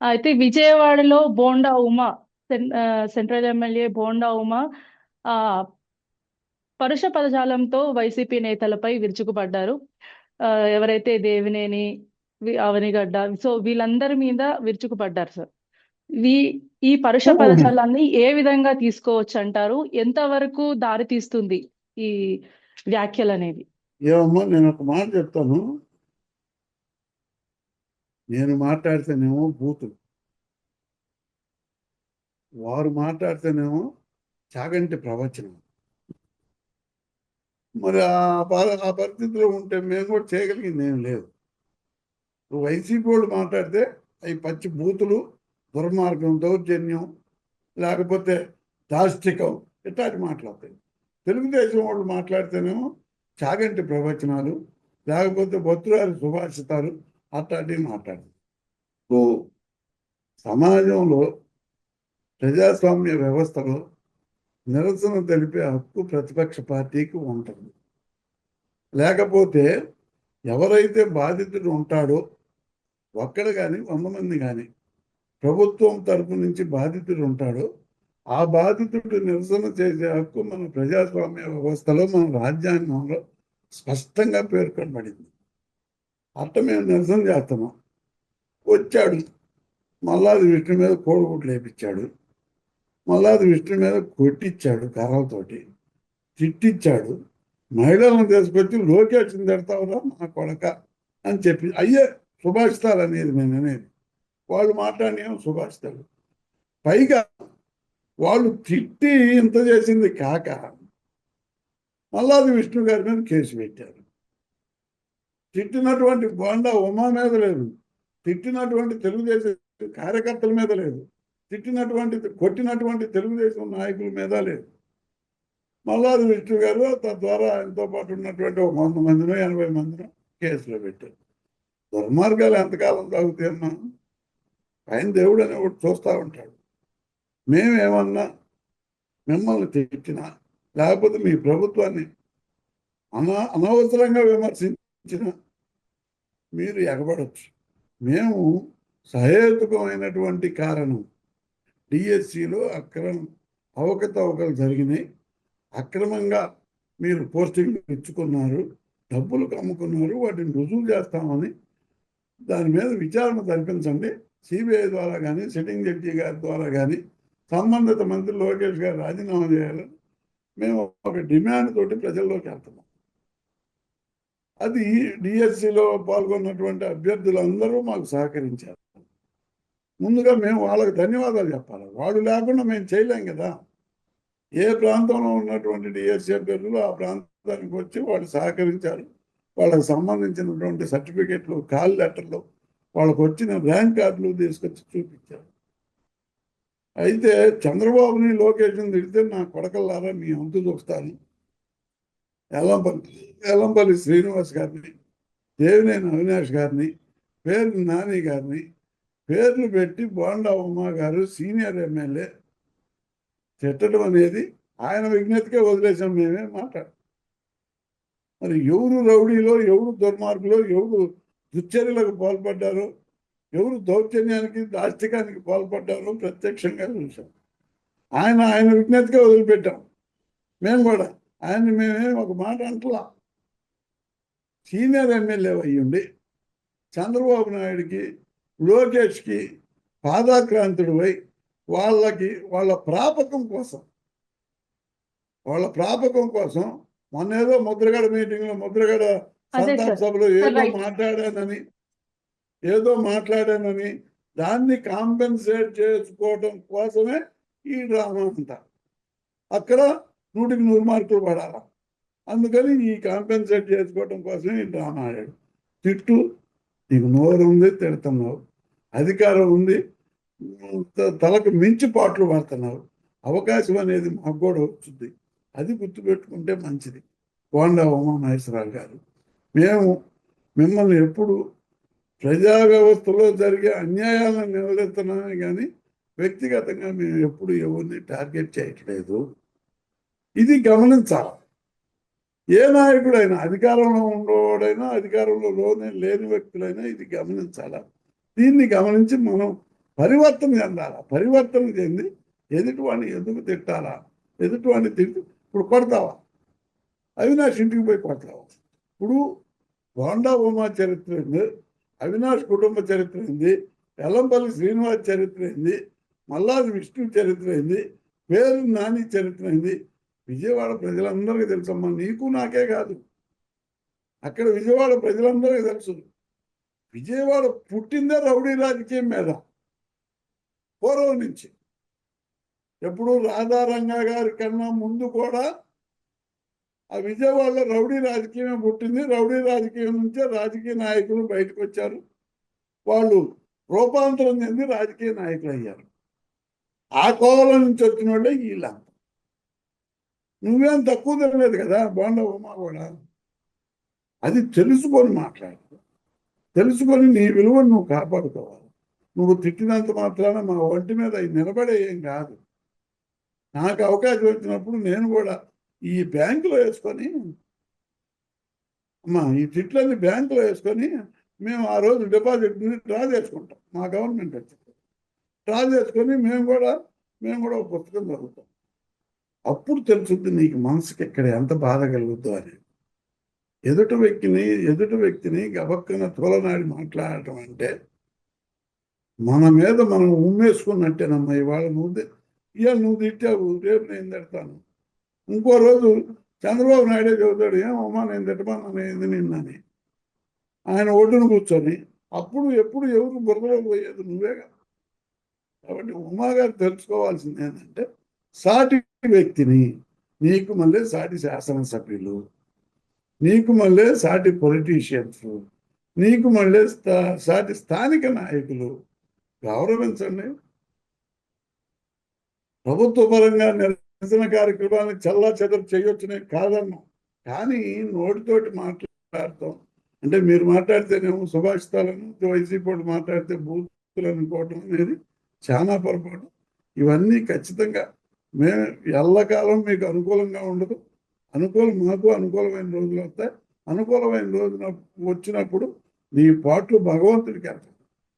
అయితే విజయవాడలో bonda Uma central MLA bonda Uma ఆ పరుష పదజాలంతో వైసీపీ నేతలపై విరుచుకుపడ్డారు. ఎవరైతే దేవినేని, అవనిగడ్డ, సో వీళ్ళందరి మీద విరుచుకుపడ్డారు సార్. వీ ఈ పరుష పదజాలాన్ని ఏ విధంగా తీసుకోవచ్చు అంటారు? ఎంతవరకు దారి తీస్తుంది ఈ వ్యాఖ్యలు అనేది? ఏమమ్మా, నేను ఒక మాట చెప్తాను. నేను మాట్లాడితేనేమో బూతులు, వారు మాట్లాడితేనేమో చాగంటి ప్రవచనం. మరి ఆ పరిస్థితిలో ఉంటే మేము కూడా చేయగలిగింది ఏం లేదు. వైసీపీ వాళ్ళు మాట్లాడితే అవి పచ్చి బూతులు, దుర్మార్గం, దౌర్జన్యం, లేకపోతే దాష్టికం, ఇట్లాంటి మాట్లాడతాయి. తెలుగుదేశం వాళ్ళు మాట్లాడితేనేమో చాగంటి ప్రవచనాలు, లేకపోతే బొత్తురారి సుభాషితాలు, అట్లాంటివి మాట్లాడతారు. సమాజంలో, ప్రజాస్వామ్య వ్యవస్థలో నిరసన తెలిపే హక్కు ప్రతిపక్ష పార్టీకి ఉంటుంది. లేకపోతే ఎవరైతే బాధితుడు ఉంటాడో, ఒక్కడు కానీ 100 మంది కానీ ప్రభుత్వం తరపు నుంచి బాధితుడు ఉంటాడో, ఆ బాధితుడు నిరసన చేసే హక్కు మన ప్రజాస్వామ్య వ్యవస్థలో, మన రాజ్యాంగంలో స్పష్టంగా పేర్కొనబడింది. అట్ట మేము నిరసన చేస్తున్నాం. వచ్చాడు మల్లాది విష్ణు మీద కోడిగుడ్లు వేపించాడు, మల్లాది విష్ణు మీద కొట్టించాడు, కర్రలతోటి తిట్టించాడు. మహిళలను తీసుకొచ్చి లోకేషన్ తిడతావురా నా కొడక అని చెప్పి, అయ్యే సుభాషితాలు అనేది నేను అనేది. వాళ్ళు మాట్లాడిన సుభాషితాలు. పైగా వాళ్ళు తిట్టి ఇంత చేసింది కాక మల్లాది విష్ణు గారి మీద కేసు పెట్టారు. తిట్టినటువంటి బోండా ఉమా మీద లేదు, తిట్టినటువంటి తెలుగుదేశం కార్యకర్తల మీద లేదు, కొట్టినటువంటి తెలుగుదేశం నాయకుల మీద లేదు. మల్లాది విష్ణు గారు తద్వారా ఆయనతో పాటు ఉన్నటువంటి 100 మందినో 80 మందినో కేసులో పెట్టారు. దుర్మార్గాలు ఎంతకాలం తాగుతాయమ్మా? ఆయన దేవుడు అనేవాడు చూస్తూ ఉంటాడు. మేమేమన్నా మిమ్మల్ని తిట్టినా, లేకపోతే మీ ప్రభుత్వాన్ని అనవసరంగా విమర్శించిన మీరు ఎగబడచ్చు. మేము సహేతుకమైనటువంటి కారణం, డిఎస్సిలో అవకతవకలు జరిగినాయి, అక్రమంగా మీరు పోస్టింగ్లు ఇచ్చుకున్నారు, డబ్బులు అమ్ముకున్నారు, వాటిని రుజువు చేస్తామని దాని మీద విచారణ జరిపించండి. సిబిఐ ద్వారా కానీ, సిట్టింగ్ జడ్జి గారి ద్వారా కానీ సంబంధిత మంత్రి లోకేష్ గారు రాజీనామా చేయాలని మేము ఒక డిమాండ్ తోటి ప్రజల్లోకి వెళ్తున్నాం. అది డిఎస్సిలో పాల్గొన్నటువంటి అభ్యర్థులందరూ మాకు సహకరించారు. ముందుగా మేము వాళ్ళకి ధన్యవాదాలు చెప్పాలి. వాళ్ళు లేకుండా మేము చేయలేం కదా. ఏ ప్రాంతంలో ఉన్నటువంటి డిఎస్సి అభ్యర్థులు ఆ ప్రాంతానికి వచ్చి వాళ్ళు సహకరించారు. వాళ్ళకి సంబంధించినటువంటి సర్టిఫికెట్లు, కాల్ లెటర్లు, వాళ్ళకు వచ్చిన ర్యాంక్ కార్డులు తీసుకొచ్చి చూపించారు. అయితే చంద్రబాబుని, లోకేష్ని తిడితే నా కొడకల్లారా మీ అంతు చూస్తాను. ఎల్లంపల్లి శ్రీనివాస్ గారిని, దేవినేని అవినాష్ గారిని, పేర్లు నాని గారిని పేర్లు పెట్టి బోండా ఉమా గారు సీనియర్ ఎమ్మెల్యే తిట్టడం అనేది ఆయన విజ్ఞతకే వదిలేసాం. మేమే మాట్లాడు. మరి ఎవరు రౌడీలో, ఎవరు దుర్మార్గులో, ఎవరు దుశ్చర్యలకు పాల్పడ్డారో, ఎవరు దౌర్జన్యానికి, దాష్టికానికి పాల్పడ్డారో ప్రత్యక్షంగా చూసాం. ఆయన విజ్ఞతగా వదిలిపెట్టాం. మేము కూడా మేమే ఒక మాట అంటలా. సీనియర్ ఎమ్మెల్యే అయ్యుండి చంద్రబాబు నాయుడికి, లోకేష్కి పాదాక్రాంతుడు అయి వాళ్ళ ప్రాపకం కోసం మొన్నేదో ముద్రగడ మీటింగ్లో, ముద్రగడ సంతాప సభలో ఏదో మాట్లాడానని దాన్ని కాంపెన్సేట్ చేసుకోవడం కోసమే ఈ డ్రామా అంతా. అక్కడ 100కి 100 మార్కులు పడాలా, అందుకని ఈ కాంపెన్సేట్ చేసుకోవడం కోసమే ఈ డ్రామా ఆడాడు. తిట్టు, నీకు నోరు ఉంది, తిడుతున్నావు, అధికారం ఉంది, తలకు మించి పాటలు పడుతున్నావు, అవకాశం అనేది మాకు కూడా వచ్చింది, అది గుర్తుపెట్టుకుంటే మంచిది. బోండా ఉమామహేశ్వరరావు గారు, మేము మిమ్మల్ని ఎప్పుడు ప్రజా వ్యవస్థలో జరిగే అన్యాయాలను నిలదెత్తనమే కానీ వ్యక్తిగతంగా మేము ఎప్పుడు ఎవరిని టార్గెట్ చేయట్లేదు. ఇది గమనించాలి. ఏ నాయకుడైనా, అధికారంలో ఉండేవాడైనా, అధికారంలో లేని వ్యక్తులైనా ఇది గమనించాలా. దీన్ని గమనించి మనం పరివర్తన చెందాలా. పరివర్తన చెంది ఎదుటివాడిని ఎందుకు తిట్టాలా, ఎదుటివాడిని తిట్టి ఇప్పుడు కొడతావా, అవినాష్ ఇంటికి పోయి కొడతావా? ఇప్పుడు బోండా ఉమా చరిత్ర ఏంది, అవినాష్ కుటుంబ చరిత్ర ఏంది, ఎల్లంపల్లి శ్రీనివాస్ చరిత్ర ఏంది, మల్లాది విష్ణు చరిత్ర ఏంది, పేరు నాని చరిత్ర ఏంది, విజయవాడ ప్రజలందరికీ తెలుసమ్మా. నీకు నాకే కాదు, అక్కడ విజయవాడ ప్రజలందరికీ తెలుసు. విజయవాడ పుట్టిందే రౌడీ రాజకీయం మీద పూర్వం నుంచి. ఎప్పుడు రాధారంగా గారి కన్నా ముందు కూడా ఆ విజయవాడలో రౌడీ రాజకీయం పుట్టింది. రౌడీ రాజకీయం నుంచే రాజకీయ నాయకులు బయటకు వచ్చారు. వాళ్ళు రూపాంతరం చెంది రాజకీయ నాయకులు అయ్యారు. ఆ కోవల నుంచి వచ్చిన వాళ్ళే వీళ్ళంతా. నువ్వేం తక్కువ తినలేదు కదా బోండా ఉమా కూడా. అది తెలుసుకొని మాట్లాడు, తెలుసుకొని నీ విలువను నువ్వు కాపాడుకోవాలి. నువ్వు తిట్టినంత మాత్రాన మా ఒంటి మీద అవి నిలబడే ఏం కాదు. నాకు అవకాశం వచ్చినప్పుడు నేను కూడా ఈ బ్యాంకులో వేసుకొని, అమ్మా ఈ తిట్లన్నీ బ్యాంకులో వేసుకొని మేము ఆ రోజు డిపాజిట్ డ్రా చేసుకుంటాం. మా గవర్నమెంట్ వచ్చింది డ్రా చేసుకొని మేము కూడా ఒక పుస్తకం చదువుతాం. అప్పుడు తెలుసుద్ది నీకు మనసుకి ఎక్కడ ఎంత బాధ కలుగుద్దో అని. ఎదుటి వ్యక్తిని గబక్కన తోలనాడి మాట్లాడటం అంటే మన మీద మనం ఉమ్మేసుకున్నట్టేనమ్మా. ఇవాళ నువ్వు తిట్టావు, రేపు నేను తిడతాను. ఇంకో రోజు చంద్రబాబు నాయుడే చెబుతాడు, ఏమమ్మా నేను తిట్టమన్నాను ఏంది నిన్నని. ఆయన ఒడ్డును కూర్చొని అప్పుడు ఎప్పుడు ఎవరు బుర్రలో పోయేది నువ్వేగా. కాబట్టి ఉమాగారు తెలుసుకోవాల్సింది ఏంటంటే, సాటి వ్యక్తిని, నీకు మళ్ళీ సాటి శాసనసభ్యులు, నీకు మళ్ళీ సాటి పొలిటీషియన్స్, నీకు మళ్ళీ సాటి స్థానిక నాయకులు గౌరవించండి. ప్రభుత్వ పరంగా నిరసన కార్యక్రమాన్ని చల్లా చెదరు చేయొచ్చునే కాదన్నాం, కానీ నోటితోటి మాట్లాడతాం అంటే మీరు మాట్లాడితేనేమో సుభాషితాలను, వైసీపీ వాళ్ళు మాట్లాడితే బూతులు అనుకోవటం అనేది చాలా పొరపాటు. ఇవన్నీ ఖచ్చితంగా మేము ఎల్లకాలం మీకు అనుకూలంగా ఉండదు. మాకు అనుకూలమైన రోజులు వస్తాయి. అనుకూలమైన రోజున వచ్చినప్పుడు నీ పాటలు భగవంతుడికి వెళ్తాయి.